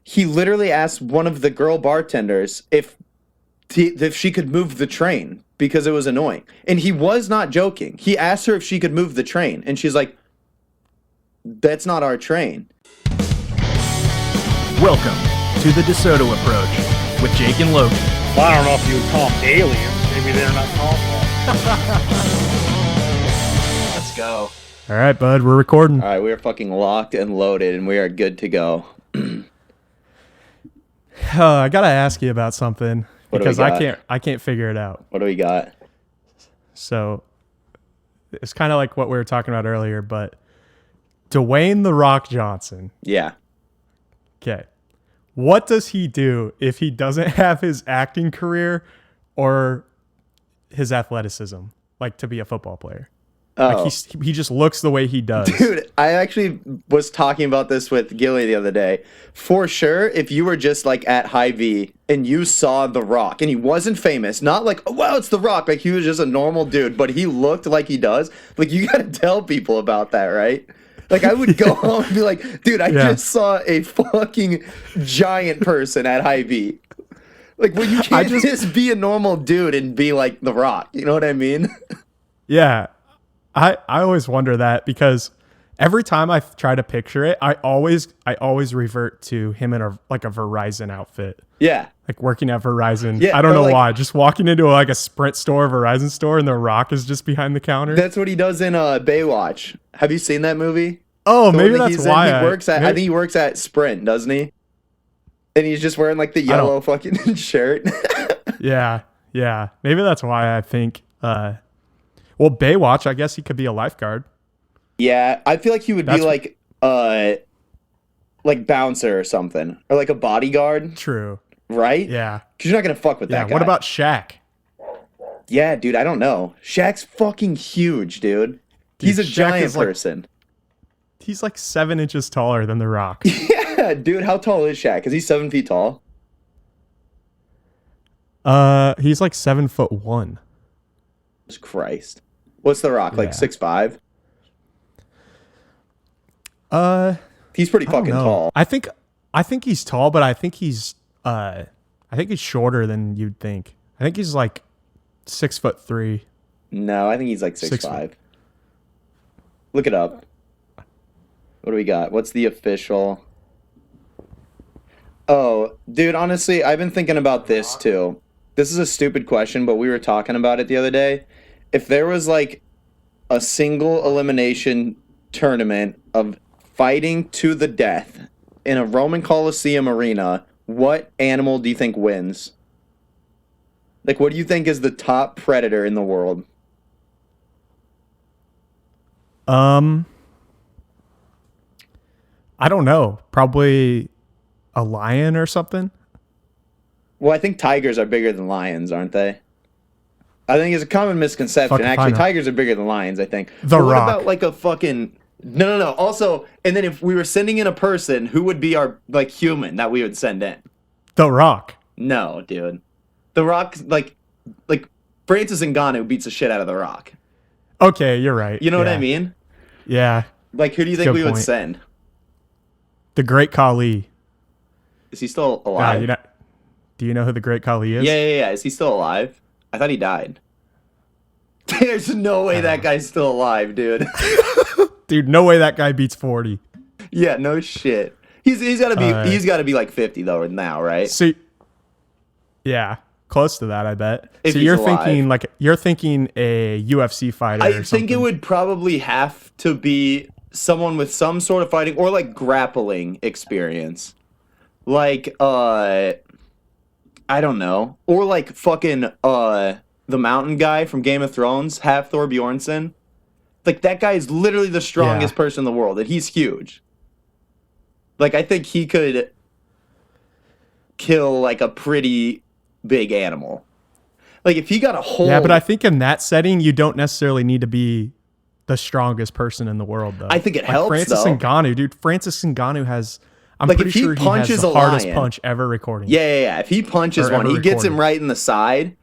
he literally asked one of the girl bartenders if she could move the train because it was annoying. And he was not joking. He asked her if she could move the train, and she's like, "That's not our train." Welcome to the DeSoto Approach with Jake and Logan. Well, I don't know if you would call them aliens. Maybe they're not called that. Let's go. All right, bud, we're recording. All right, we are fucking locked and loaded, and we are good to go. I gotta ask you about something because What do we got? I can't figure it out. What do we got? So it's kind of like what we were talking about earlier, but Dwayne "The Rock" Johnson. Yeah. Okay, what does he do if he doesn't have his acting career or his athleticism, like to be a football player? Oh. Like he just looks the way he does. Dude, I actually was talking about this with Gilly the other day. For sure, if you were just like at Hy-Vee and you saw The Rock and he wasn't famous, not like, oh, wow, it's The Rock. Like he was just a normal dude, but he looked like he does. Like you got to tell people about that, right? Like I would go home and be like, dude, I just saw a fucking giant person at Hy-Vee. Like well, you can't just be a normal dude and be like The Rock. You know what I mean? Yeah. I always wonder that because every time I try to picture it, I always revert to him in a Verizon outfit. Yeah. Like working at Verizon. Yeah, I don't know like, why. Just walking into like a Sprint store, Verizon store, and The Rock is just behind the counter. That's what he does in Baywatch. Have you seen that movie? Oh, The maybe one that that's he's in, why. I think he works at Sprint, doesn't he? And he's just wearing like the yellow fucking shirt. Yeah. Maybe that's why I think. Well, Baywatch, I guess he could be a lifeguard. Yeah, I feel like he would be like bouncer or something, or like a bodyguard. True. Right? Yeah. Because you're not gonna fuck with that guy. What about Shaq? Yeah, dude, I don't know. Shaq's fucking huge, dude. He's a giant person. He's like 7 inches taller than The Rock. Yeah, dude, how tall is Shaq? Is he 7 feet tall? He's like 7'1". Jesus Christ. What's The Rock? Like 6'5"? He's pretty fucking tall. I think he's tall, but I think he's shorter than you'd think. I think he's like 6'3". No, I think he's like 6'5". Look it up. What do we got? What's the official? Oh, dude, honestly, I've been thinking about this too. This is a stupid question, but we were talking about it the other day. If there was like a single elimination tournament of fighting to the death in a Roman Coliseum arena, what animal do you think wins? Like, what do you think is the top predator in the world? I don't know. Probably a lion or something. Well, I think tigers are bigger than lions, aren't they? I think it's a common misconception. Fucking Actually, fine. tigers are bigger than lions, I think. The But what Rock. about like a fucking... No. Also, and then if we were sending in a person, who would be our like human that we would send in? The Rock. No, dude. The Rock, like Francis Ngannou beats the shit out of The Rock. Okay, you're right. You know what I mean? Yeah. Like, who do you think we would point. send? The Great Khali. Is he still alive? Do you know who the Great Khali is? Yeah. Is he still alive? I thought he died. There's no way that guy's still alive, dude. Dude, no way that guy beats 40. Yeah, no shit. He's gotta be like 50 though now, right? See, yeah, close to that, I bet. If so he's you're alive. thinking a UFC fighter. I or think something. it would probably have to be someone with some sort of fighting or like grappling experience. Like I don't know. Or like fucking the mountain guy from Game of Thrones, Hafthor Bjornsson. Like that guy is literally the strongest person in the world and he's huge. Like I think he could kill like a pretty big animal. Like if he got a whole... Yeah, but I think in that setting you don't necessarily need to be the strongest person in the world though. I think it like helps Francis though. Ngannou, dude. Francis Ngannou has... I'm Like, pretty if he sure he has punches the a hardest lion- punch ever recorded. Yeah. If he punches Or one, ever he gets him recorded. right in the side.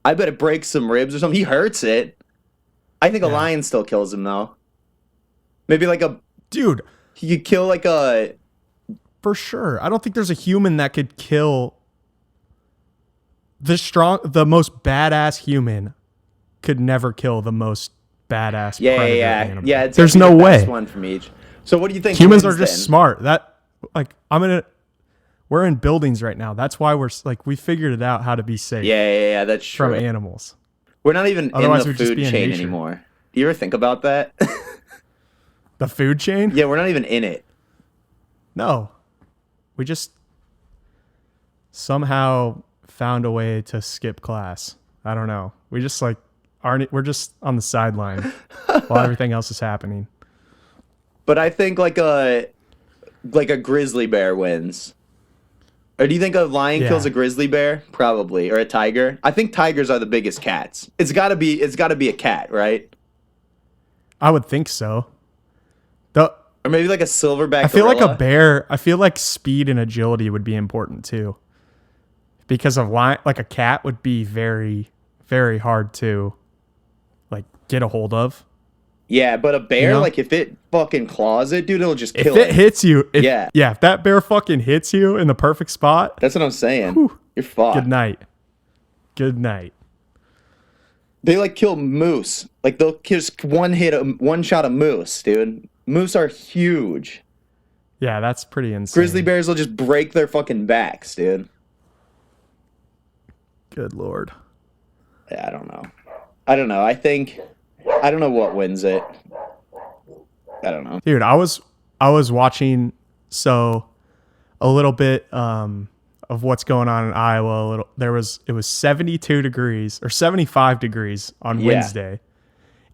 I bet it breaks some ribs or something. He hurts it. I think a lion still kills him though. Maybe like a... Dude, He could kill like a for sure. I don't think there's a human that could kill the most badass human could never kill the most badass predator animal. Yeah, it's there's gonna no be the way. best one from each. So what do you think? Humans are wins just then? smart. We're in buildings right now. That's why we figured it out how to be safe Yeah, that's true. from animals. We're not even Otherwise, in the we'd just food be in chain nature. anymore. Do you ever think about that? The food chain? Yeah, we're not even in it. No. We just somehow found a way to skip class. I don't know. We just we're just on the sideline while everything else is happening. But I think like a grizzly bear wins. Or do you think a lion Yeah. kills a grizzly bear? Probably. Or a tiger? I think tigers are the biggest cats. It's gotta be a cat, right? I would think so. Or maybe like a silverback I feel like gorilla. a bear. I feel like speed and agility would be important too, because like a cat would be very, very hard to like get a hold of. Yeah, but a bear, You know? like if it fucking claws it, dude, it'll just kill If it hits you, Yeah. if that bear fucking hits you in the perfect spot, That's what I'm saying. Whew. You're fucked. good night. Good night. They like kill moose. Like they'll just one shot a moose, dude. Moose are huge. Yeah, that's pretty insane. Grizzly bears will just break their fucking backs, dude. Good lord. Yeah, I don't know. I don't know. I don't know what wins it. I don't know. Dude, I was watching a little bit of what's going on in Iowa. It was 72 degrees or 75 degrees on Yeah. Wednesday,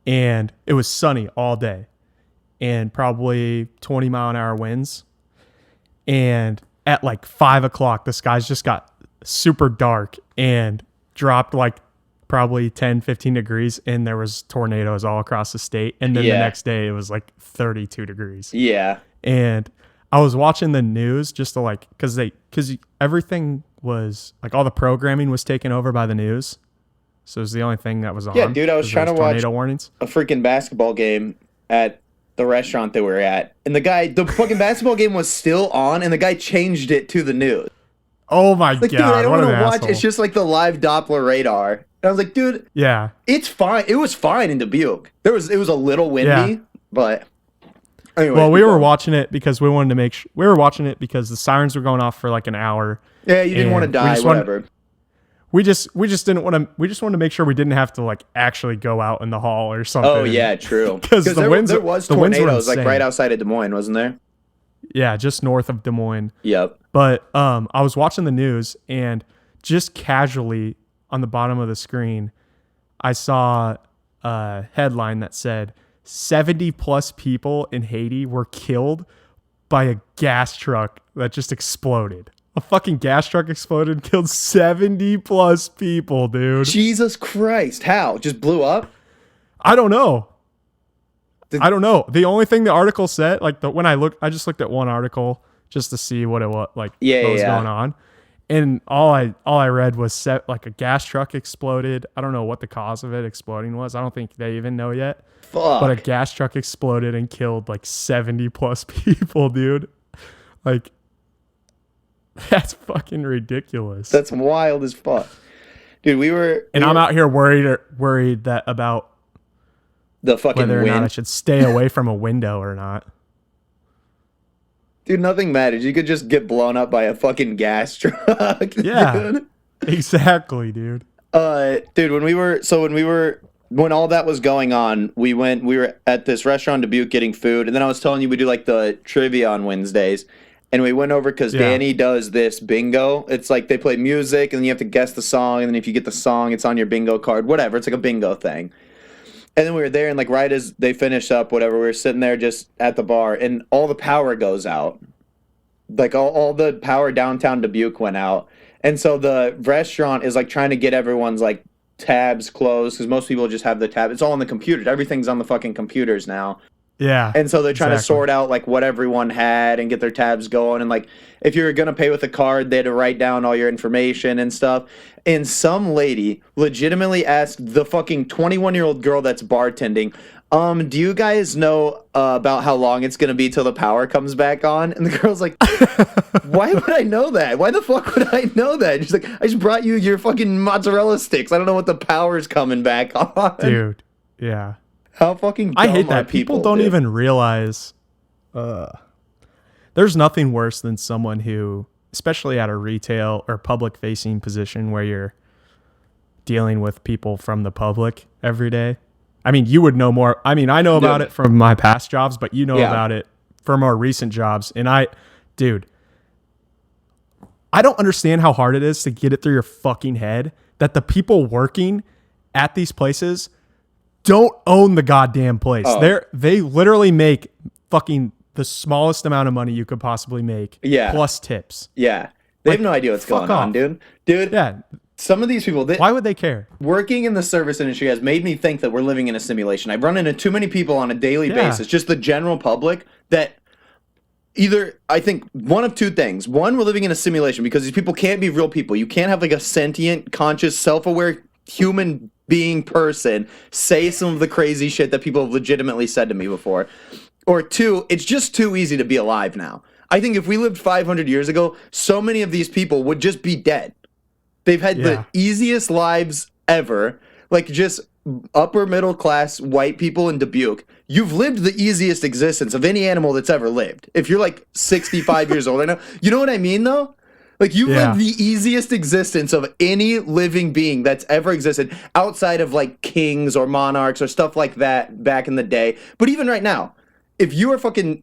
and it was sunny all day, and probably 20-mile-an-hour winds. And at like 5 o'clock, the skies just got super dark and dropped like probably 10, 15 degrees, and there was tornadoes all across the state. And then Yeah. the next day it was like 32 degrees. Yeah. And I was watching the news just to because everything was like all the programming was taken over by the news. So it was the only thing that was on. Yeah, dude, I was 'cause there trying to watch tornado warnings. a freaking basketball game at the restaurant that we were at. And the fucking basketball game was still on, and the guy changed it to the news. Oh my Like, God. dude, I don't what want an to watch. asshole. It's just like the live Doppler radar. And I was like, dude, Yeah. it's fine. It was fine in Dubuque. It was a little windy, Yeah. but anyway. Well, we were watching it because we wanted to we were watching it because the sirens were going off for like an hour. Yeah, you didn't want to and we die, just wanted- whatever. We just didn't want to. We just wanted to make sure we didn't have to like actually go out in the hall or something. Oh yeah, true. 'Cause the there winds- there was the winds were tornadoes like insane. right outside of Des Moines, wasn't there? Yeah, just north of Des Moines. Yep. But I was watching the news, and just casually on the bottom of the screen, I saw a headline that said 70 plus people in Haiti were killed by a gas truck that just exploded. A fucking gas truck exploded and killed 70 plus people, dude. Jesus Christ! How? Just blew up? I don't know. Did- I don't know. The only thing the article said, when I just looked at one article just to see what it was what was going on, and all I read was like a gas truck exploded. I don't know what the cause of it exploding was. I don't think they even know yet. Fuck. But a gas truck exploded and killed like 70 plus people, dude. Like, that's fucking ridiculous. That's wild as fuck, dude. And I'm out here worried that about the fucking whether or wind. not I should stay away from a window or not. Dude, nothing matters. You could just get blown up by a fucking gas truck. Yeah. Dude. Exactly, dude. Dude, when all that was going on, we were at this restaurant in Dubuque getting food, and then I was telling you we do like the trivia on Wednesdays, and we went over because Yeah. Danny does this bingo. It's like they play music, and then you have to guess the song, and then if you get the song, it's on your bingo card, whatever. It's like a bingo thing. And then we were there, and like right as they finished up, whatever, we were sitting there just at the bar, and all the power goes out. Like all the power downtown Dubuque went out. And so the restaurant is like trying to get everyone's like tabs closed because most people just have the tab. It's all on the computers. Everything's on the fucking computers now. Yeah. And so they're trying to exactly. sort out like what everyone had and get their tabs going. And like if you were gonna pay with a card, they had to write down all your information and stuff. And some lady legitimately asked the fucking 21-year-old girl that's bartending, do you guys know about how long it's gonna be till the power comes back on? And the girl's like, why would I know that? Why the fuck would I know that? And she's like, I just brought you your fucking mozzarella sticks. I don't know what the power's coming back on. Dude. Yeah. How fucking dumb I hate are that. People don't dude? even realize there's nothing worse than someone who, especially at a retail or public facing position where you're dealing with people from the public every day. I mean, you would know more. I mean, I know about it from my past jobs, but you know about it from more recent jobs. And I don't understand how hard it is to get it through your fucking head that the people working at these places don't own the goddamn place. They literally make fucking the smallest amount of money you could possibly make. Yeah. Plus tips. Yeah. They have no idea what's going on, dude. Dude. Yeah. Some of these people, Why would they care? working in the service industry has made me think that we're living in a simulation. I've run into too many people on a daily basis, just the general public, that either, I think, one of two things. One, we're living in a simulation because these people can't be real people. You can't have like a sentient, conscious, self-aware human being person say some of the crazy shit that people have legitimately said to me before. Or two, it's just too easy to be alive now. I think if we lived 500 years ago, so many of these people would just be dead. They've had the easiest lives ever, like just upper middle class white people in Dubuque. You've lived the easiest existence of any animal that's ever lived. If you're like 65 years old right now, you know what I mean though? Like you've lived the easiest existence of any living being that's ever existed outside of like kings or monarchs or stuff like that back in the day. But even right now, if you are fucking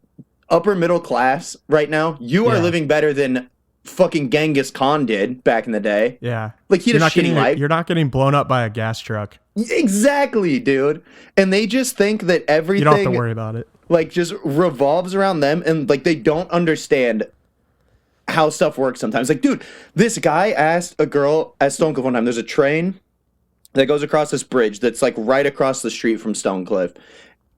upper middle class right now, you are living better than fucking Genghis Khan did back in the day. Yeah. Like he had a shitty life. You're not getting blown up by a gas truck. Exactly, dude. And they just think that everything, You don't have to worry about it. like just revolves around them, and like they don't understand how stuff works sometimes. Like, dude, this guy asked a girl at Stonecliff one time, there's a train that goes across this bridge that's like right across the street from Stonecliff.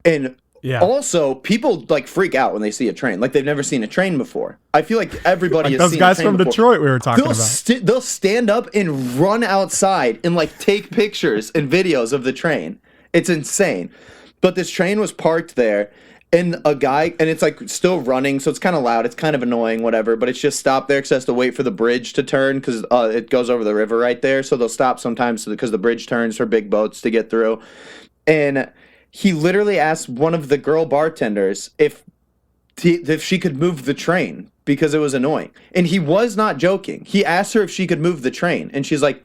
And also, people like freak out when they see a train. Like they've never seen a train before. I feel like everybody has those seen guys a train from before. Detroit we were talking about. They'll stand up and run outside and like take pictures and videos of the train. It's insane. But this train was parked there, and a guy, and it's like still running, so it's kind of loud. It's kind of annoying, whatever. But it's just stopped there because it has to wait for the bridge to turn because it goes over the river right there. So they'll stop sometimes because the bridge turns for big boats to get through. And he literally asked one of the girl bartenders if she could move the train because it was annoying. And he was not joking. He asked her if she could move the train. And she's like,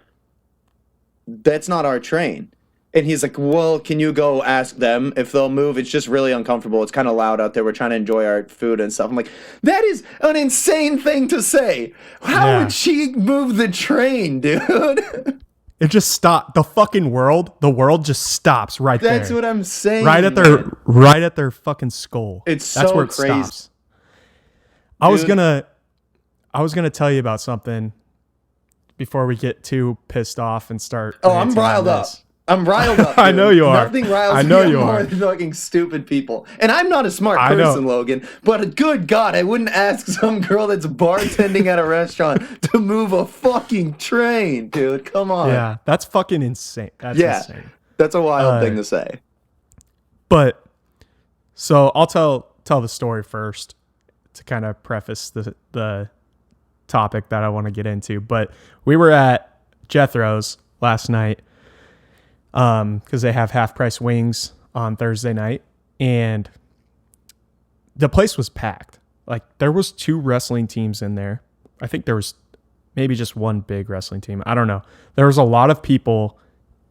that's not our train. And he's like, well, can you go ask them if they'll move? It's just really uncomfortable. It's kind of loud out there. We're trying to enjoy our food and stuff. I'm like, that is an insane thing to say. How would she move the train, dude? It just stopped. The world just stops right there. That's what I'm saying. Right at their fucking skull. That's so where it crazy. Stops. I was gonna tell you about something before we get too pissed off and start. Oh, I'm riled up. I'm riled up. Dude. I know you are. Nothing riles me more than fucking stupid people. And I'm not a smart person, Logan. But good God, I wouldn't ask some girl that's bartending at a restaurant to move a fucking train, dude. Come on. Yeah, that's fucking insane. That's insane. That's a wild thing to say. But so I'll tell the story first to kind of preface the topic that I want to get into. But we were at Jethro's last night. Because they have half price wings on Thursday night, and the place was packed. Like there was 2 wrestling teams in there. I think there was maybe just one big wrestling team. I don't know. There was a lot of people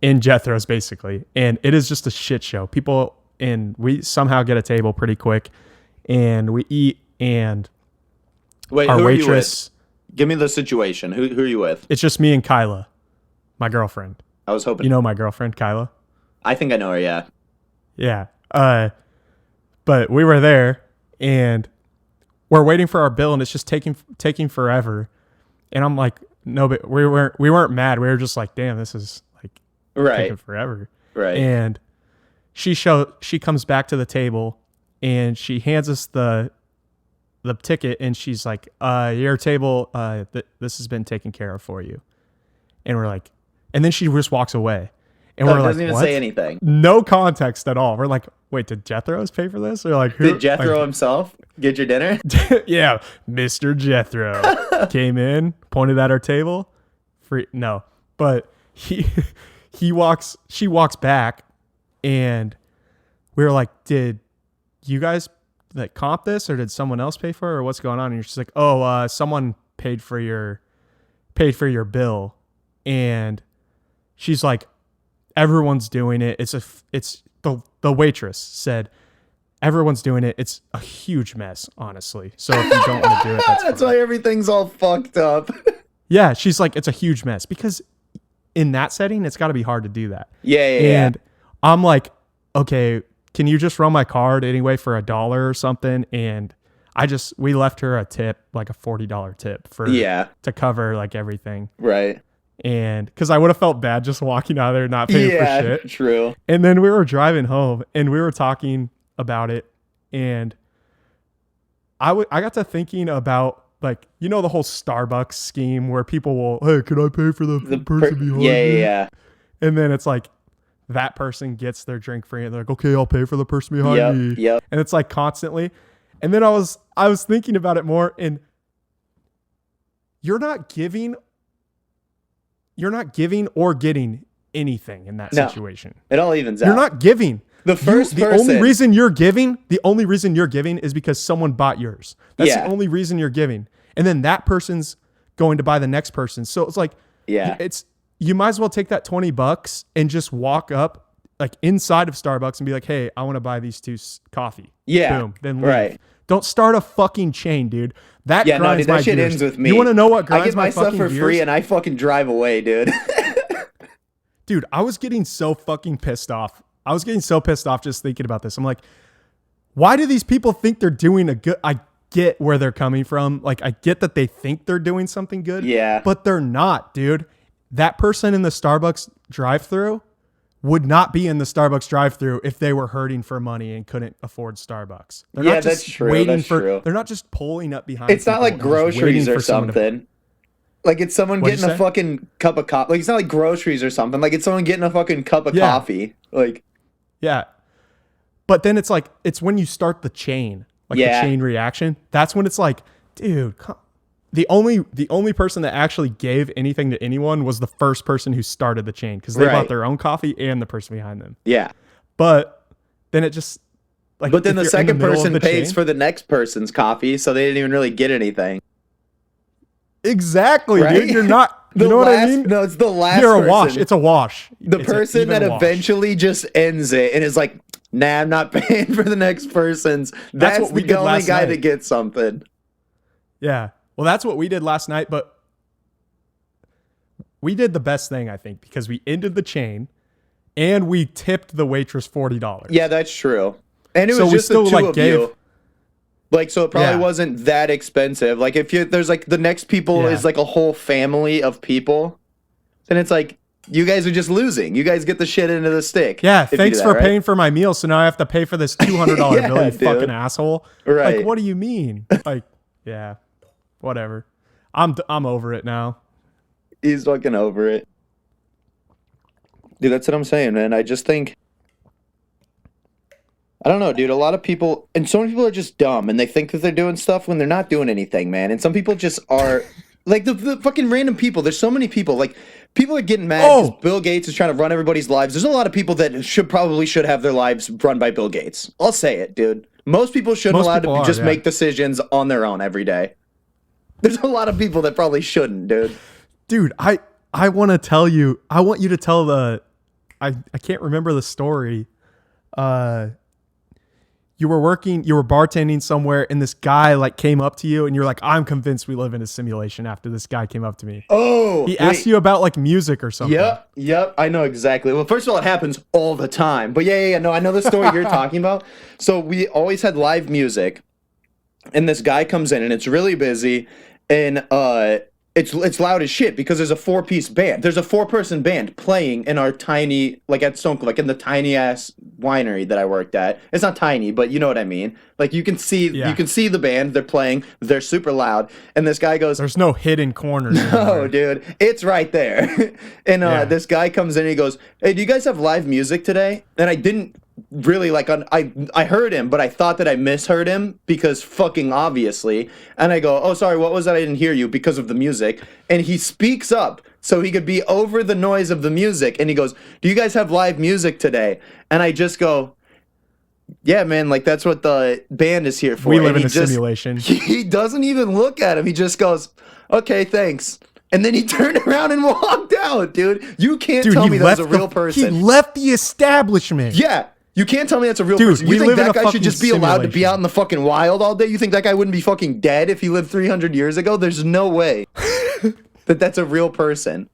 in Jethro's basically, and it is just a shit show. People, and we somehow get a table pretty quick, and we eat. And wait, our who waitress. Are you with? Give me the situation. Who are you with? It's just me and Kyla, my girlfriend. I was hoping. You know my girlfriend, Kyla? I think I know her, yeah. Yeah. But we were there, and we're waiting for our bill, and it's just taking forever. And I'm like, no, but we weren't mad. We were just like, damn, this is like taking forever. Right. And she comes back to the table, and she hands us the ticket, and she's like, your table, this has been taken care of for you. And we're like, and then she just walks away. And we're like, doesn't even what? say anything. No context at all. We're like, wait, did Jethro's pay for this? Or like, who? Did Jethro himself get your dinner? Yeah, Mr. Jethro came in, pointed at our table. Free? No, but she walks back, and we were like, did you guys like comp this, or did someone else pay for it, or what's going on? And she's like, oh, someone paid for your bill, and she's like, everyone's doing it. It's the waitress said, everyone's doing it. It's a huge mess, honestly. So if you don't want to do it, that's why everything's all fucked up. Yeah, she's like, it's a huge mess, because in that setting, it's got to be hard to do that. Yeah. And I'm like, okay, can you just run my card anyway for $1 or something? And we left her a tip, like a $40 tip to cover like everything. Right. And because I would have felt bad just walking out of there not paying for shit. Yeah, true. And then we were driving home, and we were talking about it, and I got to thinking about, like, you know, the whole Starbucks scheme where people will, hey, can I pay for the person behind me? Yeah. And then it's like that person gets their drink free, and they're like, okay, I'll pay for the person behind me. Yep. And it's like constantly. And then I was thinking about it more, and you're not giving or getting anything in that situation. It all evens out. You're not giving. The only reason you're giving is because someone bought yours. That's the only reason you're giving. And then that person's going to buy the next person. So it's like, you might as well take that $20 and just walk up like inside of Starbucks and be like, hey, I want to buy these two coffee. Yeah. Boom. Then leave. Right. Don't start a fucking chain, dude. That grinds my that shit gears. ends with me. You want to know what grinds my fucking gears? I get my stuff for free and I fucking drive away, dude. Dude, I was getting so fucking pissed off. I was getting so pissed off just thinking about this. I'm like, why do these people think they're doing a good... I get where they're coming from. Like, I get that they think they're doing something good. Yeah. But they're not, dude. That person in the Starbucks drive-thru would not be in the Starbucks drive-thru if they were hurting for money and couldn't afford Starbucks. They're not just that's true. waiting that's for. true. They're not just pulling up behind. It's not like groceries or something. Like it's someone What'd getting you a say? fucking cup of coffee. Like it's not like groceries or something. Like it's someone getting a fucking cup of coffee. Like yeah. But then it's like it's when you start the chain, like the chain reaction. That's when it's like, dude. The only person that actually gave anything to anyone was the first person who started the chain, because they bought their own coffee and the person behind them. Yeah. But then it just like. But then the second person pays chain, for the next person's coffee, so they didn't even really get anything. Exactly, Right? dude. You're not. You know what I mean? No, it's the last. You're a person. wash. It's a wash. The It's person that wash. eventually just ends it and is like, nah, I'm not paying for the next person's. That's what we the did only last guy night. that gets something. Yeah. Well, that's what we did last night, but we did the best thing, I think, because we ended the chain and we tipped the waitress $40. Yeah, that's true. And it So was we just still, the two like, of gave- you. Like, so it probably wasn't that expensive. Like, if there's like the next people is like a whole family of people, then it's like you guys are just losing. You guys get the shit into the stick. Yeah, if you thanks do for that, right? paying for my meal, so now I have to pay for this $200 bill, you dude. fucking asshole. Right. Like, what do you mean? Like, yeah, whatever. I'm over it now. He's fucking over it. Dude, that's what I'm saying, man. I just think... I don't know, dude. A lot of people... And so many people are just dumb, and they think that they're doing stuff when they're not doing anything, man. And some people just are... Like, the fucking random people. There's so many people. Like, people are getting mad because Bill Gates is trying to run everybody's lives. There's a lot of people that probably should have their lives run by Bill Gates. I'll say it, dude. Most people shouldn't allow to just make decisions on their own every day. There's a lot of people that probably shouldn't, dude. Dude, I want to tell you. I want you to tell the... I can't remember the story. You were bartending somewhere, and this guy like came up to you, and you're like, "I'm convinced we live in a simulation." After this guy came up to me, he asked you about like music or something. Yep, I know exactly. Well, first of all, it happens all the time. But no, I know the story you're talking about. So we always had live music, and this guy comes in, and it's really busy, and It's loud as shit because there's a 4-piece band. There's a 4-person band playing in our tiny, like at Stone Cold, like in the tiny ass winery that I worked at. It's not tiny, but you know what I mean. Like you can see the band. They're playing. They're super loud. And this guy goes, There's no hidden corners. "No, dude, it's right there." And this guy comes in and he goes, "Hey, do you guys have live music today?" And I didn't really I heard him, but I thought that I misheard him because fucking obviously. And I go, "Oh, sorry, what was that? I didn't hear you because of the music." And he speaks up so he could be over the noise of the music. And he goes, "Do you guys have live music today?" And I just go, "Yeah, man, like that's what the band is here for." We live in a just, simulation. He doesn't even look at him. He just goes, "Okay, thanks." And then he turned around and walked out, dude. You can't tell me that's a real person. He left the establishment. Yeah. You can't tell me that's a real Dude, person. You we think live in that a guy should just be fucking allowed to be simulation. out in the fucking wild all day? You think that guy wouldn't be fucking dead if he lived 300 years ago? There's no way that's a real person.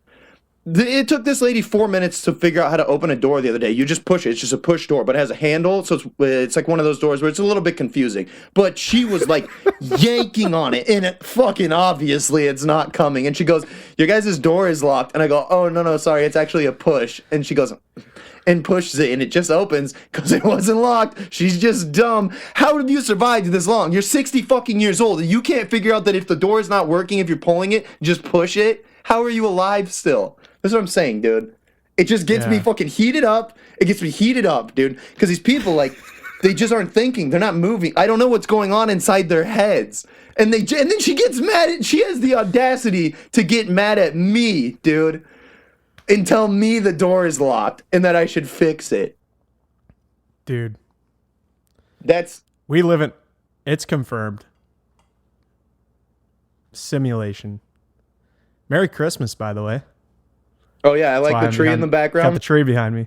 It took this lady 4 minutes to figure out how to open a door the other day. You just push it. It's just a push door, but it has a handle, so it's like one of those doors where it's a little bit confusing. But she was like yanking on it, and it fucking obviously it's not coming. And she goes, "Your guys' door is locked." And I go, "Oh, no, sorry. It's actually a push." And she goes and pushes it, and it just opens because it wasn't locked. She's just dumb. How have you survived this long? You're 60 fucking years old, and you can't figure out that if the door is not working, if you're pulling it, just push it? How are you alive still? That's what I'm saying, dude. It just gets me fucking heated up. It gets me heated up, dude. Because these people, like, they just aren't thinking. They're not moving. I don't know what's going on inside their heads. And then she gets mad. She has the audacity to get mad at me, dude, and tell me the door is locked and that I should fix it. Dude. We live in... It's confirmed. Simulation. Merry Christmas, by the way. Oh, yeah, I like the tree in the background. Got the tree behind me.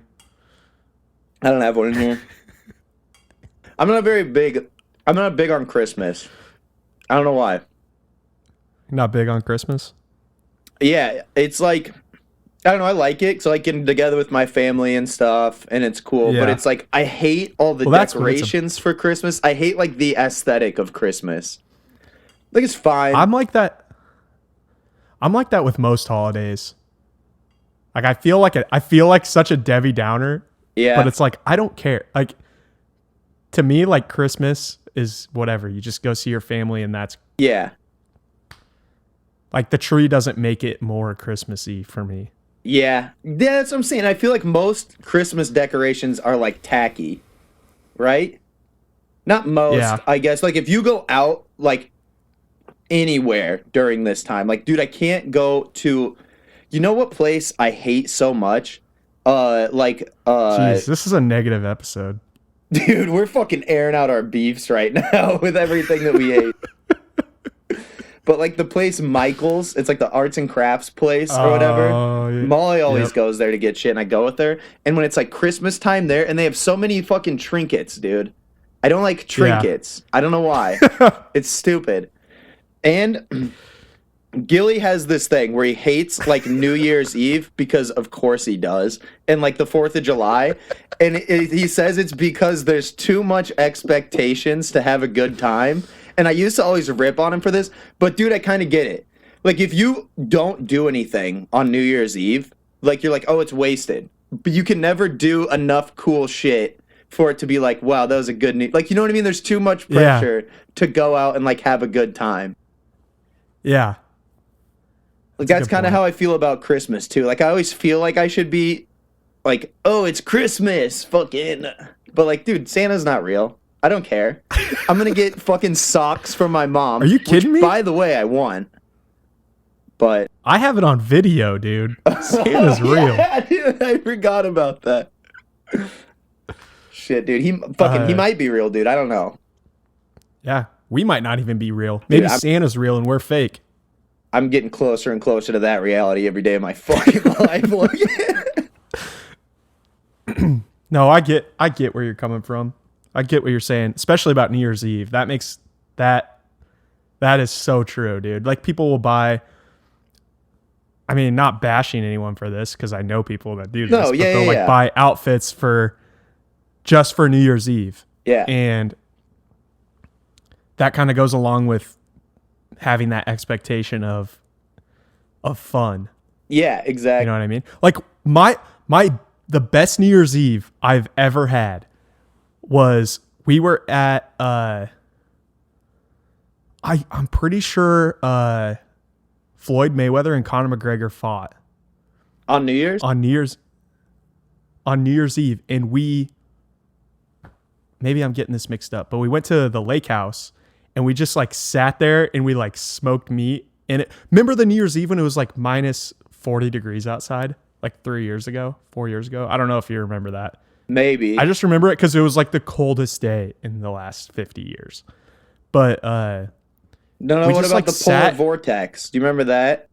I don't have one in here. I'm not big on Christmas. I don't know why. Not big on Christmas? Yeah, it's like, I don't know, I like it because I like getting together with my family and stuff, and it's cool. Yeah. But it's like, I hate all the decorations for Christmas. I hate, like, the aesthetic of Christmas. Like, it's fine. I'm like that with most holidays. Like, I feel like such a Debbie Downer. Yeah. But it's like, I don't care. Like, to me, like, Christmas is whatever. You just go see your family, and that's... Yeah. Like, the tree doesn't make it more Christmassy for me. Yeah. Yeah, that's what I'm saying. I feel like most Christmas decorations are, like, tacky. Right? Not most, I guess. Like, if you go out, like, anywhere during this time, like, dude, I can't go to... You know what place I hate so much? Jeez, this is a negative episode. Dude, we're fucking airing out our beefs right now with everything that we ate. But like the place Michael's, it's like the arts and crafts place or whatever. Yeah. Molly always goes there to get shit, and I go with her. And when it's like Christmas time there, and they have so many fucking trinkets, dude. I don't like trinkets. I don't know why. It's stupid. And Gilly has this thing where he hates like New Year's Eve because of course he does, and like the 4th of July, and he says it's because there's too much expectations to have a good time. And I used to always rip on him for this, but dude, I kind of get it. Like if you don't do anything on New Year's Eve, like you're like, oh, it's wasted. But you can never do enough cool shit for it to be like, wow, that was a good like, you know what I mean? There's too much pressure to go out and like have a good time. Yeah. Like that's kind of how I feel about Christmas too. Like I always feel like I should be like, oh, it's Christmas, fucking. But like, dude, Santa's not real. I don't care. I'm gonna get fucking socks from my mom. Are you kidding me? By the way, I won. But I have it on video, dude. Santa's real. Yeah, dude, I forgot about that. Shit, dude, he might be real, dude. I don't know. Yeah, we might not even be real. Maybe Santa's real and we're fake. I'm getting closer and closer to that reality every day of my fucking life. No, I get where you're coming from. I get what you're saying, especially about New Year's Eve. That makes that is so true, dude. Like people will buy. I mean, not bashing anyone for this because I know people that do this. No, yeah, but they'll buy outfits just for New Year's Eve. Yeah, and that kind of goes along with having that expectation of of fun. Yeah, exactly. You know what I mean? Like the best New Year's Eve I've ever had was we were at I'm pretty sure Floyd Mayweather and Conor McGregor fought On New Year's? on New Year's Eve, and maybe I'm getting this mixed up, but we went to the lake house and we just like sat there and we like smoked meat. And remember the New Year's Eve when it was like minus 40 degrees outside, like 4 years ago? I don't know if you remember that. Maybe. I just remember it because it was like the coldest day in the last 50 years. But no, we what just, about like, the polar vortex? Do you remember that?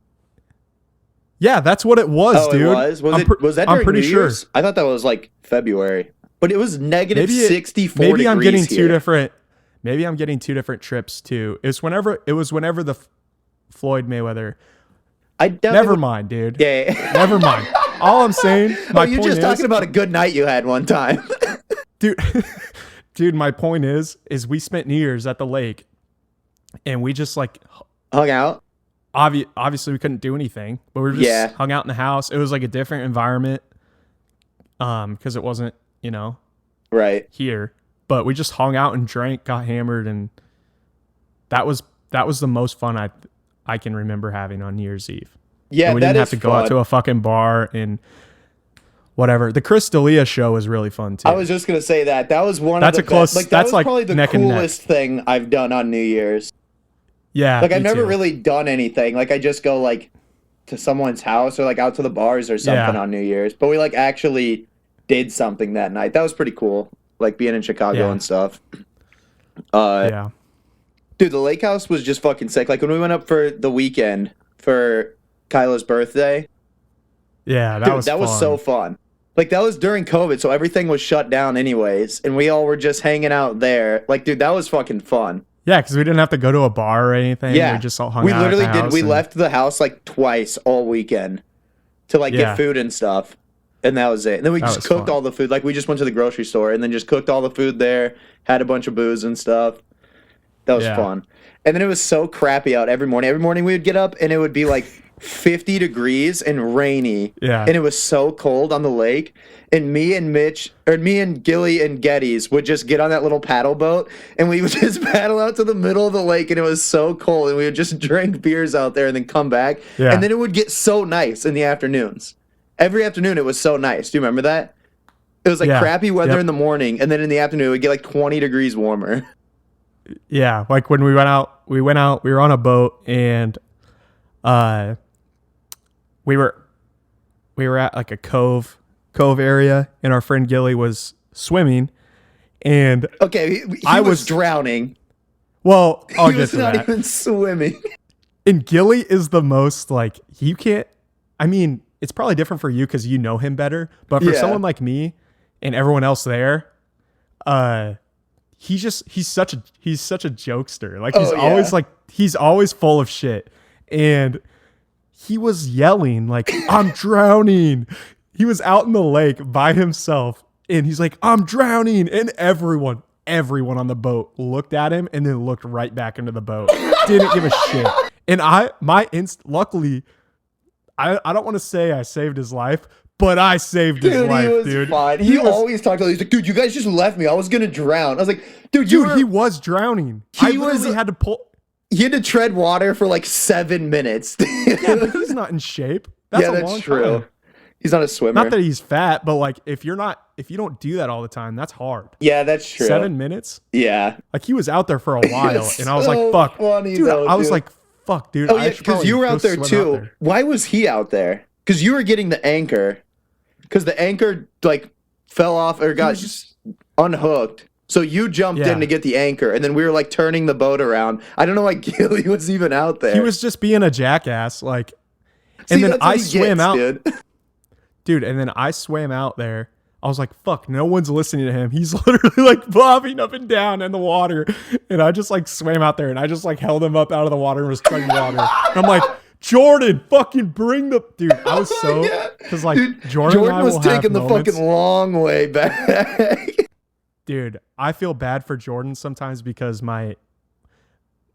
yeah, that's what it was, dude. It was? Was that during I'm pretty New sure. Year's? I thought that was like February. But it was negative 64 maybe I'm degrees getting here. maybe I'm getting two different trips too. It was whenever the Floyd Mayweather. Never mind, dude. Yeah. Never mind. All I'm saying, You're just talking about a good night you had one time. dude, my point is we spent New Year's at the lake and we just like hung out. Obviously we couldn't do anything, but we just hung out in the house. It was like a different environment. Because it wasn't, right here, but we just hung out and drank, got hammered, and that was the most fun I can remember having on New Year's Eve. Yeah, and we didn't have to go out to a fucking bar and whatever. The Chris D'Elia show was really fun too. I was just gonna say that was one that's of the a close. best. Like that's was like probably the neck coolest thing I've done on New Year's. Yeah, like I've never too. really done anything. Like I just go like to someone's house or like out to the bars or something on New Year's. But we like actually did something that night. That was pretty cool. Like being in Chicago and stuff. Yeah. Dude, the lake house was just fucking sick. Like when we went up for the weekend for Kyla's birthday. Yeah, that was so fun. Like that was during COVID, so everything was shut down anyways, and we all were just hanging out there. Like, dude, that was fucking fun. Yeah, because we didn't have to go to a bar or anything. Yeah, we just all hung we out. literally did. We left the house like twice all weekend to like get food and stuff, and that was it. And then we just cooked all the food. Like we just went to the grocery store and then just cooked all the food there. Had a bunch of booze and stuff. That was fun. And then it was so crappy out every morning. Every morning we would get up and it would be like 50 degrees and rainy. Yeah. And it was so cold on the lake. And me and Gilly and Geddes would just get on that little paddle boat and we would just paddle out to the middle of the lake and it was so cold and we would just drink beers out there and then come back. Yeah. And then it would get so nice in the afternoons. Every afternoon it was so nice. Do you remember that? It was like crappy weather in the morning and then in the afternoon it would get like 20 degrees warmer. Yeah, like when we went out, we were on a boat and we were at like a cove area and our friend Gilly was swimming and he was drowning. Well, I'll he get was to not that. even swimming. And Gilly is the most like you can't. I mean, it's probably different for you because you know him better. But for someone like me and everyone else there, he's such a jokester. Like he's always full of shit. And he was yelling like, "I'm drowning." He was out in the lake by himself, and he's like, "I'm drowning," and everyone on the boat looked at him and then looked right back into the boat. Didn't give a shit. And luckily, I don't want to say I saved his life, but I saved his life, he was dude. Fine. He always talked about it. He's like, "Dude, you guys just left me. I was gonna drown." I was like, "Dude, he was drowning. He had to pull. He had to tread water for like 7 minutes." Yeah, but he's not in shape. That's true. Time. He's not a swimmer. Not that he's fat, but like if you don't do that all the time, that's hard. Yeah, that's true. 7 minutes? Yeah. Like he was out there for a while and I was like, fuck. Funny, dude, though, I was like, fuck, dude. Oh, yeah, because you were out there too. Why was he out there? Because you were getting the anchor. Because the anchor like fell off or got unhooked. So you jumped in to get the anchor, and then we were like turning the boat around. I don't know why Gilly was even out there. He was just being a jackass, like. And then I swam out, dude. And then I swam out there. I was like, "Fuck, no one's listening to him. He's literally like bobbing up and down in the water." And I just like swam out there, and I just like held him up out of the water and was chugging water. And I'm like, "Jordan, fucking bring the dude." I was so because like dude, Jordan was taking the fucking long way back. Dude, I feel bad for Jordan sometimes because my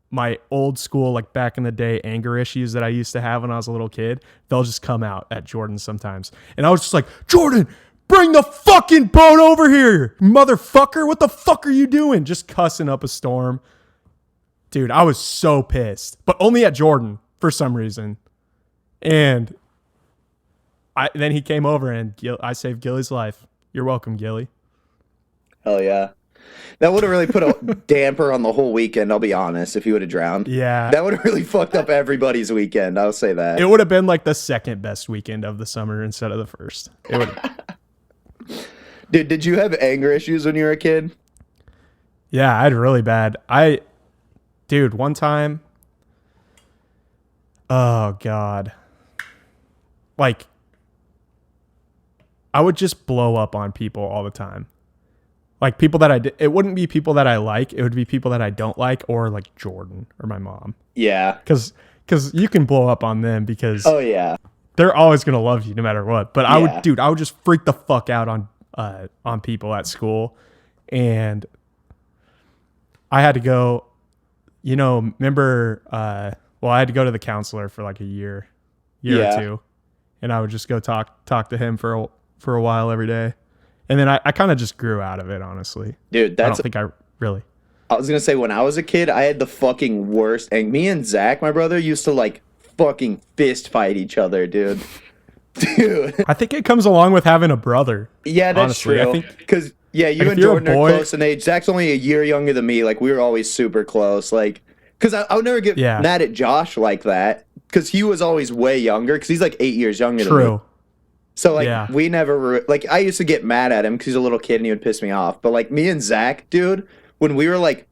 my old school, like back in the day, anger issues that I used to have when I was a little kid, they'll just come out at Jordan sometimes. And I was just like, Jordan, bring the fucking boat over here, motherfucker. What the fuck are you doing? Just cussing up a storm. Dude, I was so pissed, but only at Jordan for some reason. And then he came over and I saved Gilly's life. You're welcome, Gilly. Hell yeah. That would have really put a damper on the whole weekend, I'll be honest, if he would have drowned. Yeah. That would have really fucked up everybody's weekend, I'll say that. It would have been like the second best weekend of the summer instead of the first. It would. Dude, did you have anger issues when you were a kid? Yeah, I had really bad. Dude, one time, oh God. Like, I would just blow up on people all the time. Like people that it wouldn't be people that I like. It would be people that I don't like, or like Jordan or my mom. Yeah. Because you can blow up on them because oh yeah, they're always going to love you no matter what. But I would just freak the fuck out on people at school. And I had to go, remember, I had to go to the counselor for like a year or two. And I would just go talk to him for a while every day. And then I kind of just grew out of it, honestly. Dude, I don't think I really. I was going to say, when I was a kid, I had the fucking worst. And me and Zach, my brother, used to like fucking fist fight each other, dude. Dude. I think it comes along with having a brother. Yeah, that's honestly. true. Because, you and Jordan are close in age. Zach's only a year younger than me. Like, we were always super close. Like, because I would never get mad at Josh like that. Because he was always way younger. Because he's like 8 years younger than me. True. So, like, we never, like, I used to get mad at him because he's a little kid and he would piss me off. But, like, me and Zach, dude, when we were, like,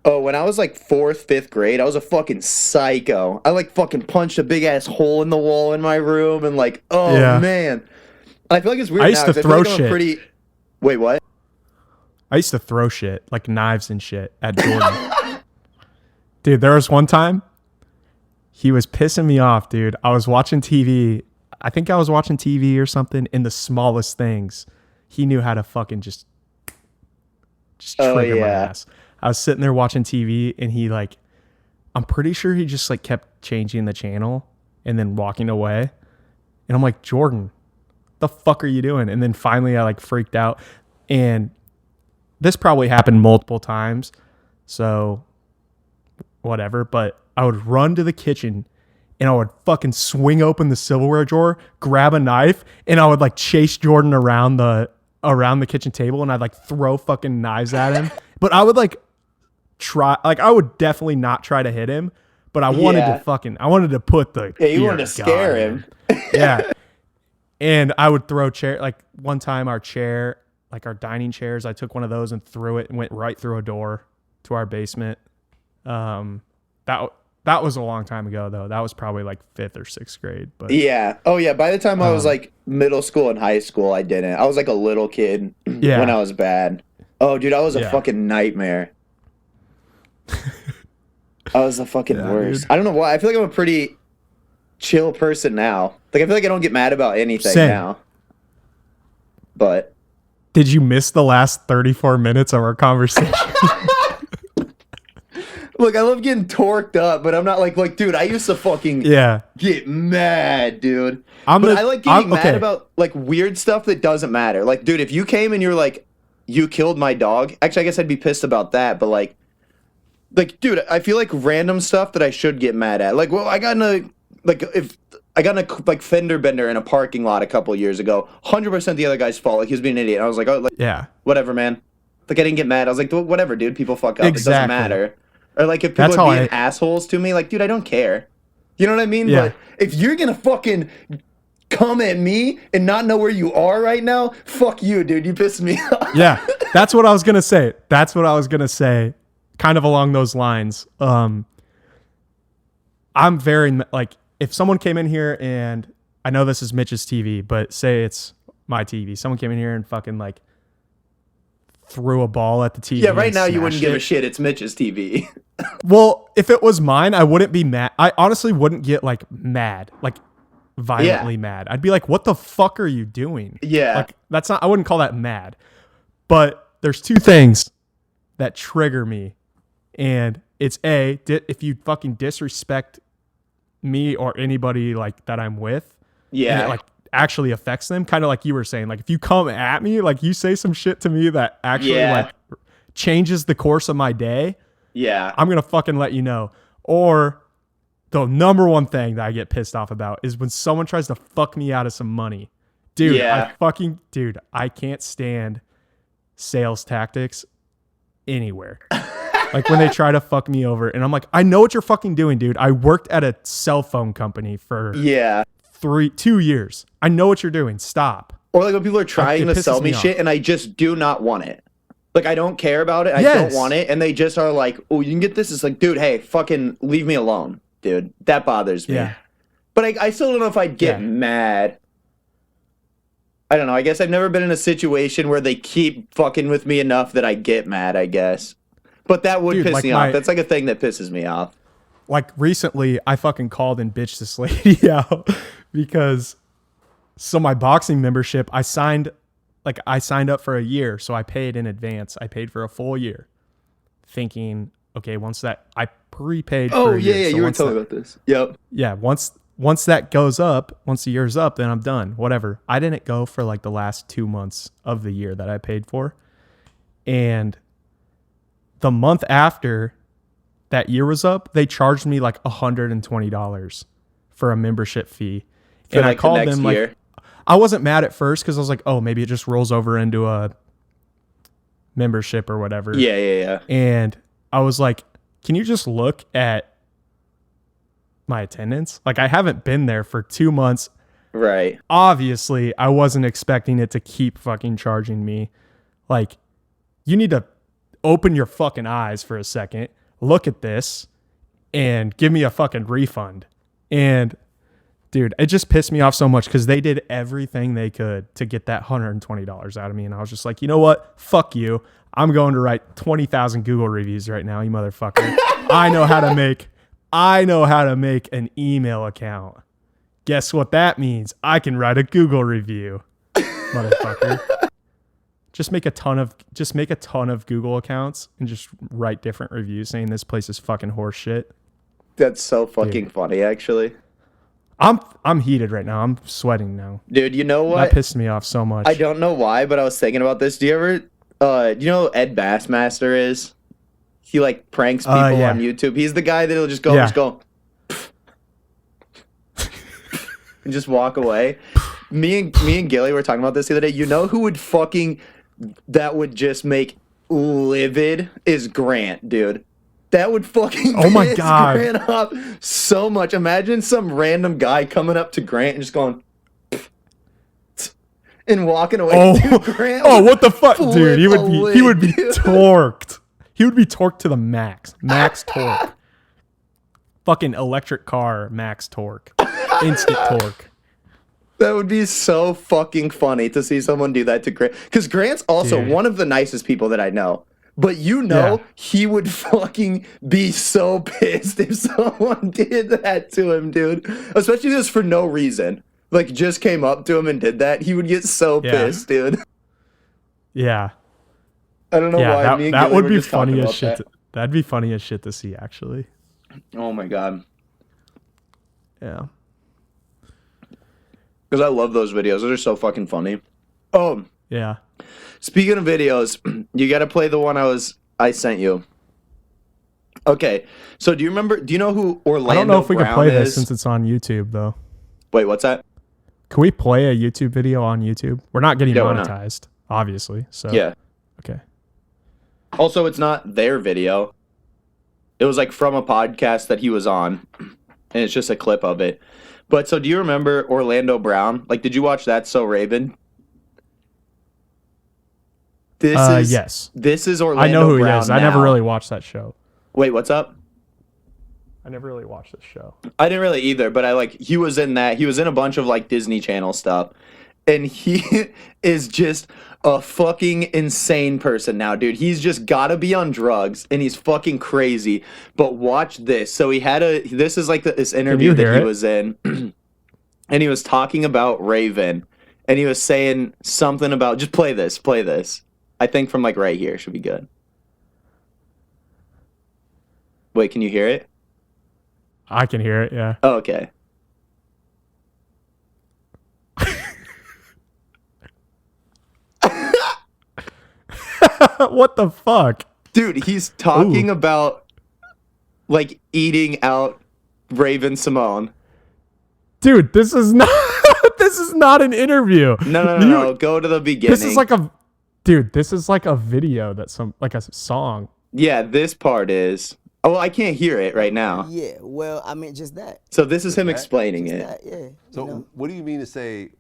when I was, like, 4th, 5th grade, I was a fucking psycho. I, like, fucking punched a big-ass hole in the wall in my room and, like, man. I feel like it's weird I used now. to throw shit. Wait, what? I used to throw shit, like knives and shit, at Jordan. Dude, there was one time, he was pissing me off, dude. I was watching TV. I think I was watching TV or something, in the smallest things. He knew how to fucking just trigger my ass. I was sitting there watching TV, and he, like, I'm pretty sure he just, like, kept changing the channel and then walking away. And I'm like, Jordan, the fuck are you doing? And then finally I, like, freaked out. And this probably happened multiple times, so whatever. But I would run to the kitchen, and I would fucking swing open the silverware drawer, grab a knife, and I would like chase Jordan around the kitchen table, and I'd like throw fucking knives at him. But I would like try, like I would definitely not try to hit him, but I wanted to put the you wanted to scare him. Yeah. And I would throw like one time our chair, like our dining chairs, I took one of those and threw it and went right through a door to our basement. That was a long time ago, though. That was probably like 5th or 6th grade. But yeah. Oh, yeah. By the time I was like middle school and high school, I didn't. I was like a little kid when I was bad. Oh, dude, I was a fucking nightmare. I was the fucking worst. Dude. I don't know why. I feel like I'm a pretty chill person now. Like, I feel like I don't get mad about anything now. But did you miss the last 34 minutes of our conversation? Look, I love getting torqued up, but I'm not like, dude, I used to fucking get mad, dude. I like getting mad about, like, weird stuff that doesn't matter. Like, dude, if you came and you're like, you killed my dog, actually, I guess I'd be pissed about that, but, like, dude, I feel like random stuff that I should get mad at. Like, well, I got in a fender bender in a parking lot a couple of years ago. 100% the other guy's fault. Like, he was being an idiot. I was like, oh, like, whatever, man. Like, I didn't get mad. I was like, whatever, dude. People fuck up. Exactly. It doesn't matter. Or, like, if people are being assholes to me, like, dude, I don't care. You know what I mean? Yeah. But if you're going to fucking come at me and not know where you are right now, fuck you, dude. You pissed me off. Yeah, that's what I was going to say. Kind of along those lines. I'm very, like, if someone came in here and, I know this is Mitch's TV, but say it's my TV. Someone came in here and fucking, like, threw a ball at the TV. Yeah, right now you wouldn't give a shit. It's Mitch's TV. Well, if it was mine, I wouldn't be mad. I honestly wouldn't get, like, mad. Like, violently mad. I'd be like, what the fuck are you doing? Yeah. Like, I wouldn't call that mad. But there's two things that trigger me. And it's if you fucking disrespect me or anybody like that I'm with, and Yeah. it like actually affects them, kind of like you were saying, like if you come at me, like you say some shit to me that actually like changes the course of my day, Yeah. I'm gonna fucking let you know. Or the number one thing that I get pissed off about is when someone tries to fuck me out of some money. Dude, Yeah. I can't stand sales tactics anywhere. Like when they try to fuck me over and I'm like, I know what you're fucking doing, dude. I worked at a cell phone company for Yeah. 2 years. I know what you're doing. Stop. Or like when people are trying it to sell pisses me me shit off. and I just do not want it. Like I don't care about it. I Yes. don't want it. And they just are like, oh, you can get this. It's like, dude, hey, fucking leave me alone, dude. That bothers me. Yeah. But I still don't know if I'd get mad. I don't know. I guess I've never been in a situation where they keep fucking with me enough that I get mad, I guess. But that would piss me off. That's like a thing that pisses me off. Like recently, I fucking called and bitched this lady out because my boxing membership, I signed up for a year, so I paid in advance. I paid for a full year, thinking, okay, once that I prepaid. Oh for a year, so you were telling me about this. Yep. Yeah, once that goes up, once the year's up, then I'm done. Whatever. I didn't go for like the last 2 months of the year that I paid for, and the month after that year was up, they charged me like $120 for a membership fee. For like I called them year. Like, I wasn't mad at first because I was like, oh, maybe it just rolls over into a membership or whatever. Yeah. And I was like, can you just look at my attendance? Like I haven't been there for 2 months. Right. Obviously, I wasn't expecting it to keep fucking charging me. Like, you need to open your fucking eyes for a second, look at this, and give me a fucking refund. And dude, it just pissed me off so much because they did everything they could to get that $120 out of me. And I was just like, you know what? Fuck you. I'm going to write 20,000 Google reviews right now, you motherfucker. I know how to make an email account. Guess what that means? I can write a Google review, motherfucker. Just make a ton of Google accounts and just write different reviews saying this place is fucking horse shit. That's so fucking funny, actually. I'm heated right now. I'm sweating now. Dude, you know what? That pissed me off so much. I don't know why, but I was thinking about this. Do you ever do you know who Ed Bassmaster is? He like pranks people on YouTube. He's the guy that'll just go and just walk away. Me and Gilly were talking about this the other day. You know who that would just make livid is Grant, dude. That would fucking piss Grant off so much. Imagine some random guy coming up to Grant and just going and walking away. Dude, Grant what the fuck, dude? He would be torqued. He would be torqued to the max torque. Fucking electric car, max torque, instant torque. That would be so fucking funny to see someone do that to Grant. Because Grant's also one of the nicest people that I know. But he would fucking be so pissed if someone did that to him, dude. Especially just for no reason. Like, just came up to him and did that. He would get so pissed, dude. Yeah. I don't know why. That would be funny as shit. That'd be funny as shit to see, actually. Oh, my God. Yeah. Because I love those videos. Those are so fucking funny. Oh. Yeah. Speaking of videos, you got to play the one I sent you. Okay. So do you know who Orlando Brown is? I don't know if we can play this since it's on YouTube, though. Wait, what's that? Can we play a YouTube video on YouTube? We're not getting monetized, obviously. So yeah. Okay. Also, it's not their video. It was like from a podcast that he was on, and it's just a clip of it. But so do you remember Orlando Brown? Like, did you watch That's So Raven? Yes. This is Orlando Brown. I know who Brown he is. now. I never really watched that show. Wait, what's up? I never really watched this show. I didn't really either, but he was in that. He was in a bunch of like Disney Channel stuff. And he is just a fucking insane person now, dude. He's just gotta be on drugs and he's fucking crazy. But watch this. So this is like this interview that he was in. And he was talking about Raven. And he was saying something about, just play this. I think from like right here should be good. Wait, can you hear it? I can hear it. Yeah. Oh, okay. What the fuck? Dude, he's talking about like eating out Raven Simone. Dude, this is not this is not an interview. No. Go to the beginning. This is like a this is like a video that's like a song. Yeah, this part is. Oh, I can't hear it right now. Yeah, well, I mean, just that. So this is him explaining Just it. that, yeah. So what do you mean to say,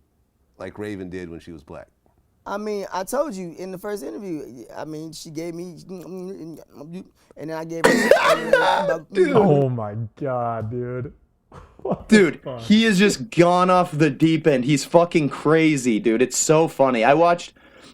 like Raven did when she was black? I mean, I told you in the first interview. I mean, she gave me, and then I gave her. Oh my god, dude. Dude, he has just gone off the deep end. He's fucking crazy, dude. It's so funny.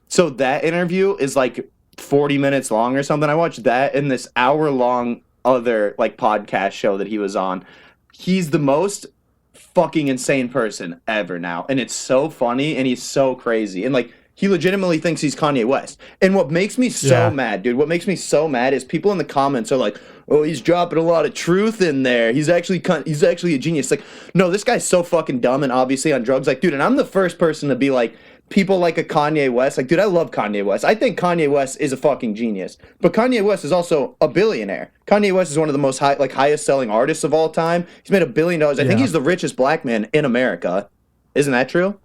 So that interview is like 40 minutes long or something. I watched that in this hour-long other like podcast show that he was on. He's the most fucking insane person ever now. And it's so funny and he's so crazy. And like, he legitimately thinks he's Kanye West. And what makes me so mad, dude, what makes me so mad is people in the comments are like, oh, he's dropping a lot of truth in there. He's actually a genius. Like, no, this guy's so fucking dumb and obviously on drugs. Like, dude, and I'm the first person to be like, people like a Kanye West. Like, dude, I love Kanye West. I think Kanye West is a fucking genius. But Kanye West is also a billionaire. Kanye West is one of the most highest selling artists of all time. He's made $1 billion. I think he's the richest black man in America. Isn't that true?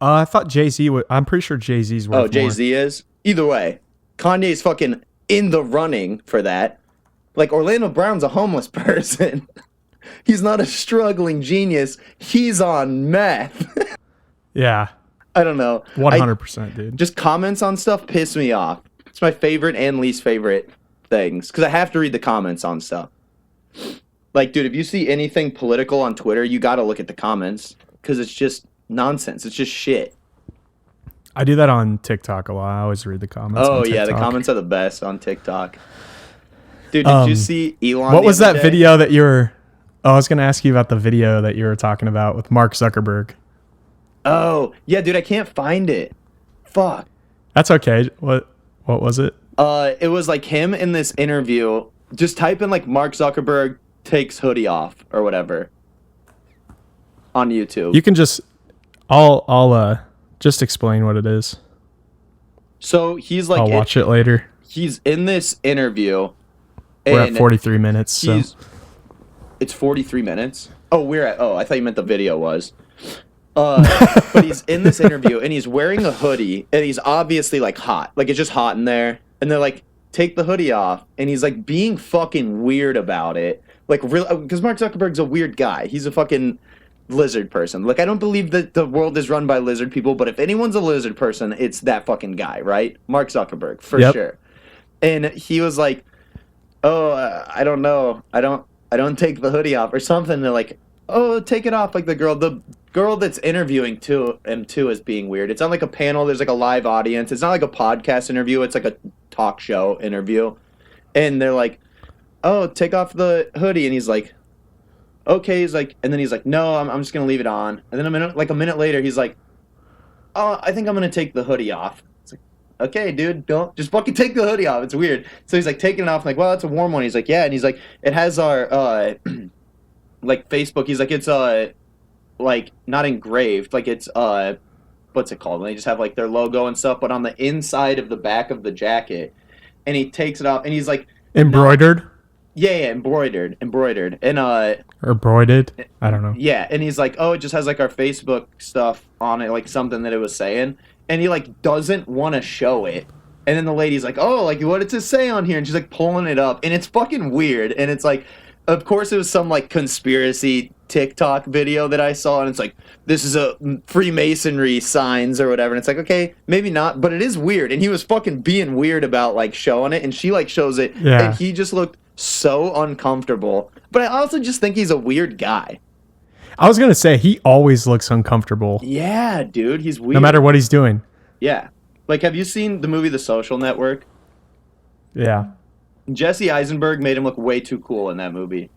I thought Jay-Z would. I'm pretty sure Jay-Z's worth more. Jay-Z is? Either way, Kanye's fucking in the running for that. Like, Orlando Brown's a homeless person. He's not a struggling genius. He's on meth. Yeah. I don't know. 100%, dude. Just comments on stuff piss me off. It's my favorite and least favorite things. Because I have to read the comments on stuff. Like, dude, if you see anything political on Twitter, you got to look at the comments. Because it's just nonsense. It's just shit. I do that on TikTok a lot. I always read the comments. Oh, on yeah. The TikTok. comments are the best on TikTok. Dude, did you see Elon? What was that day? video that you were... Oh, I was going to ask you about the video that you were talking about with Mark Zuckerberg. Oh, yeah, dude, I can't find it. Fuck. That's okay. What was it? It was like him in this interview. Just type in like Mark Zuckerberg takes hoodie off or whatever on YouTube. You can just... I'll just explain what it is. So he's like... I'll watch it later. He's in this interview. We're at 43 minutes, so... It's 43 minutes? Oh, I thought you meant the video was. But he's in this interview and he's wearing a hoodie and he's obviously like hot. Like it's just hot in there. And they're like, take the hoodie off. And he's like being fucking weird about it. Like real, because Mark Zuckerberg's a weird guy. He's a fucking lizard person. Like I don't believe that the world is run by lizard people, but if anyone's a lizard person, it's that fucking guy, right? Mark Zuckerberg, for sure. And he was like, oh, I don't know. I don't take the hoodie off or something. And they're like, oh, take it off. Like the girl that's interviewing him too is being weird. It's not like a panel. There's like a live audience. It's not like a podcast interview. It's like a talk show interview. And they're like, oh, take off the hoodie. And he's like, okay. He's like, and then he's like, no, I'm just going to leave it on. And then a minute later, he's like, oh, I think I'm going to take the hoodie off. It's like, okay, dude, don't just fucking take the hoodie off. It's weird. So he's like taking it off. I'm like, well, that's a warm one. He's like, yeah. And he's like, it has our, like Facebook. He's like, it's, like not engraved, like it's what's it called when they just have like their logo and stuff, but on the inside of the back of the jacket. And he takes it off and he's like embroidered. Yeah, embroidered and or broided, I don't know. Yeah, and he's like, oh, it just has like our Facebook stuff on it, like something that it was saying. And he like doesn't want to show it. And then the lady's like, oh, like what does it say on here? And she's like pulling it up and it's fucking weird. And it's like, of course it was some like conspiracy TikTok video that I saw, and it's like, this is a Freemasonry signs or whatever. And it's like, okay, maybe not, but it is weird. And he was fucking being weird about like showing it, and she like shows it, and he just looked so uncomfortable. But I also just think he's a weird guy. I was gonna say he always looks uncomfortable. Yeah, dude, he's weird. No matter what he's doing. Yeah. Like, have you seen the movie The Social Network? Yeah. Jesse Eisenberg made him look way too cool in that movie.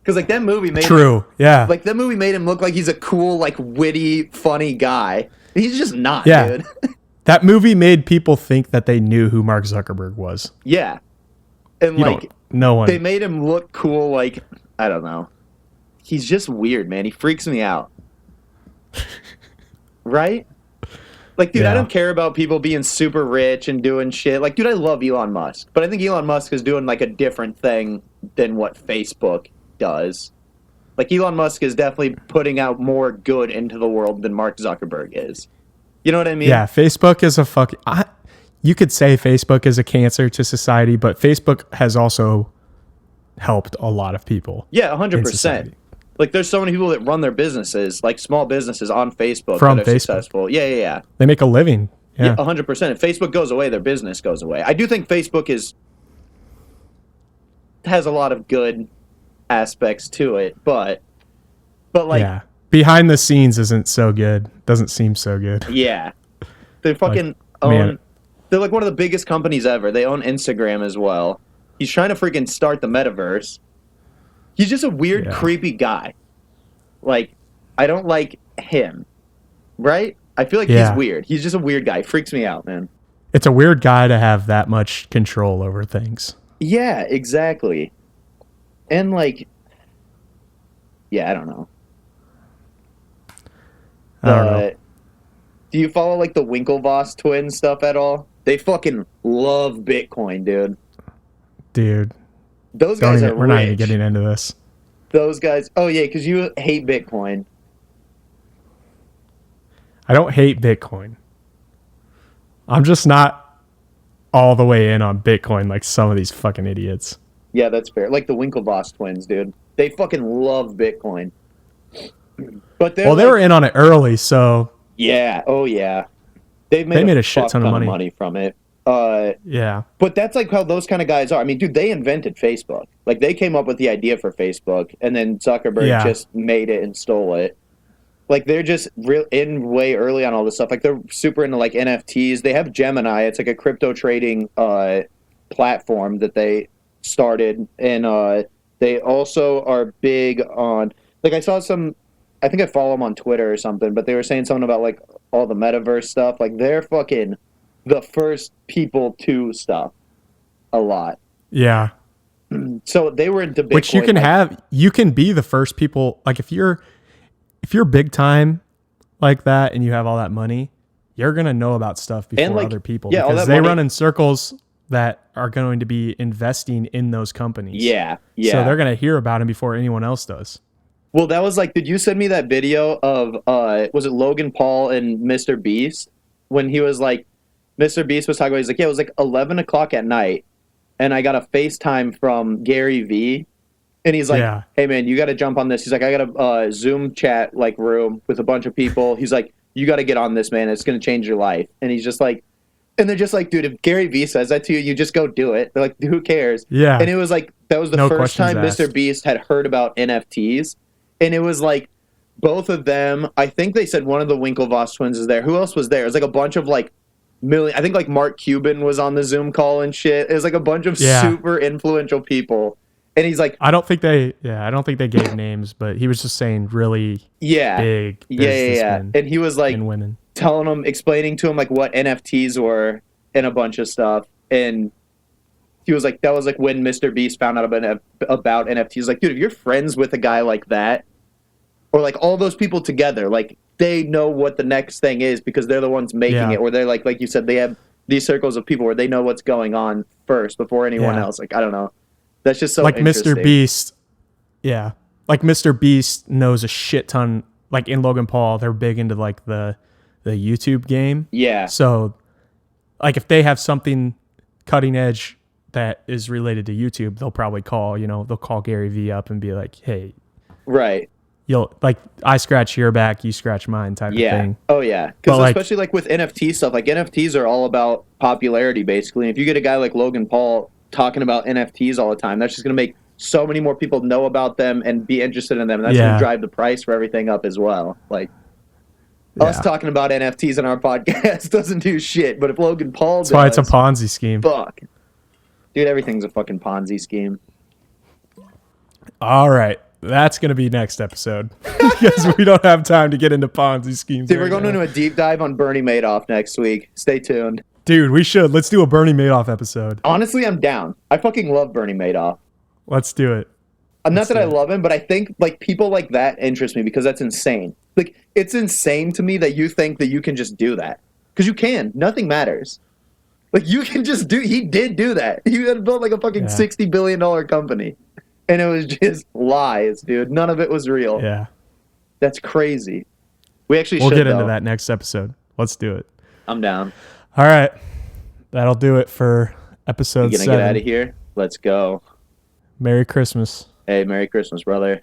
Because, like, that movie made Like, that movie made him look like he's a cool, like, witty, funny guy. He's just not, dude. That movie made people think that they knew who Mark Zuckerberg was. Yeah. And You like, don't. No one. they made him look cool. Like, I don't know. He's just weird, man. He freaks me out. Right? Like, dude, I Yeah. don't care about people being super rich and doing shit. Like, dude, I love Elon Musk, but I think Elon Musk is doing like a different thing than what Facebook does. Like, Elon Musk is definitely putting out more good into the world than Mark Zuckerberg is. You know what I mean? Yeah, Facebook is a you could say Facebook is a cancer to society, but Facebook has also helped a lot of people. Yeah, in 100%. society. Like, there's so many people that run their businesses, like small businesses on Facebook From that are Facebook. successful. Yeah. They make a living. Yeah, Yeah. 100%. If Facebook goes away, their business goes away. I do think Facebook has a lot of good aspects to it, but like, Yeah. Behind the scenes isn't so good. Doesn't seem so good. yeah. They fucking man. they're like one of the biggest companies ever. They own Instagram as well. He's trying to freaking start the metaverse. He's just a weird, Yeah. creepy guy. Like, I don't like him. Right? I feel like Yeah. he's weird. He's just a weird guy. He freaks me out, man. It's a weird guy to have that much control over things. Yeah, exactly. And like, yeah, I don't know. I don't know. Do you follow like the Winklevoss twins stuff at all? They fucking love Bitcoin, dude. Dude. Those guys are We're not even rich. getting into this. Those guys. Oh yeah, because you hate Bitcoin. I don't hate Bitcoin. I'm just not all the way in on Bitcoin like some of these fucking idiots. Yeah, that's fair. Like the Winklevoss twins, dude. They fucking love Bitcoin. But Well, they were in on it early, so Yeah. Oh yeah. They made a shit fuck ton of money. from it. yeah. But that's like how those kind of guys are. I mean, dude, they invented Facebook. Like, they came up with the idea for Facebook, and then Zuckerberg Yeah. just made it and stole it. Like, they're just real in way early on all this stuff. Like, they're super into like NFTs. They have Gemini. It's like a crypto trading platform that they started, and they also are big on. Like, I saw some. I think I follow them on Twitter or something, but they were saying something about like all the metaverse stuff. Like, they're fucking the first people to stuff a lot. Yeah. So they were into Bitcoin. Which you can have. You can be the first people. Like if you're big time like that and you have all that money, you're gonna know about stuff before like, other people. yeah, all because that they money- run in circles that are going to be investing in those companies. Yeah. So they're gonna hear about them before anyone else does. Well, that was like, did you send me that video of, was it Logan Paul and Mr. Beast? When he was like, Mr. Beast was talking about, he's like, yeah, it was like 11 o'clock at night, and I got a FaceTime from Gary V, and he's like, Yeah. hey man, you got to jump on this. He's like, I got a Zoom chat like room with a bunch of people. He's like, you got to get on this, man. It's going to change your life. And he's just like, and they're just like, dude, if Gary V says that to you, you just go do it. They're like, who cares? Yeah. And it was like, that was the No first questions time Mr. asked. Beast had heard about NFTs. And it was like, both of them, I think they said one of the Winklevoss twins is there. Who else was there? It was like a bunch of like I think like Mark Cuban was on the Zoom call and shit. It was like a bunch of super influential people. And he's like, I don't think they gave names, but he was just saying really big businessmen And he was like and women. telling them, explaining to him like what NFTs were and a bunch of stuff. And he was like, that was like when Mr. Beast found out about NFTs. Like, dude, if you're friends with a guy like that, or like all those people together, like they know what the next thing is because they're the ones making it, or they're like you said, they have these circles of people where they know what's going on first before anyone else. Like, I don't know. That's just so like interesting. Mr. Beast. Yeah. Like Mr. Beast knows a shit ton. Like in Logan Paul, they're big into like the YouTube game. Yeah. So like if they have something cutting edge that is related to YouTube, they'll probably call Gary V up and be like, hey, Right. you'll like I scratch your back, you scratch mine type of thing. Oh yeah. Because But, especially like with NFT stuff, like NFTs are all about popularity basically. And if you get a guy like Logan Paul talking about NFTs all the time, that's just gonna make so many more people know about them and be interested in them. And that's gonna drive the price for everything up as well. Like us talking about NFTs in our podcast doesn't do shit. But if Logan Paul That's why it's a Ponzi scheme. fuck. Dude, everything's a fucking Ponzi scheme. All right. That's going to be next episode because we don't have time to get into Ponzi schemes. Dude, we're going into a deep dive on Bernie Madoff next week. Stay tuned. Dude, we should. Let's do a Bernie Madoff episode. Honestly, I'm down. I fucking love Bernie Madoff. Let's do it. Not that I love him, but I think like people like that interest me because that's insane. Like it's insane to me that you think that you can just do that because you can. Nothing matters. Like you can just do. He did do that. He had built like a fucking $60 billion company, and it was just lies, dude. None of it was real. Yeah. That's crazy. We actually We'll should get into though. that next episode. Let's do it. I'm down. All right. That'll do it for episode You gonna 7. get out of here? Let's go. Merry Christmas. Hey, Merry Christmas, brother.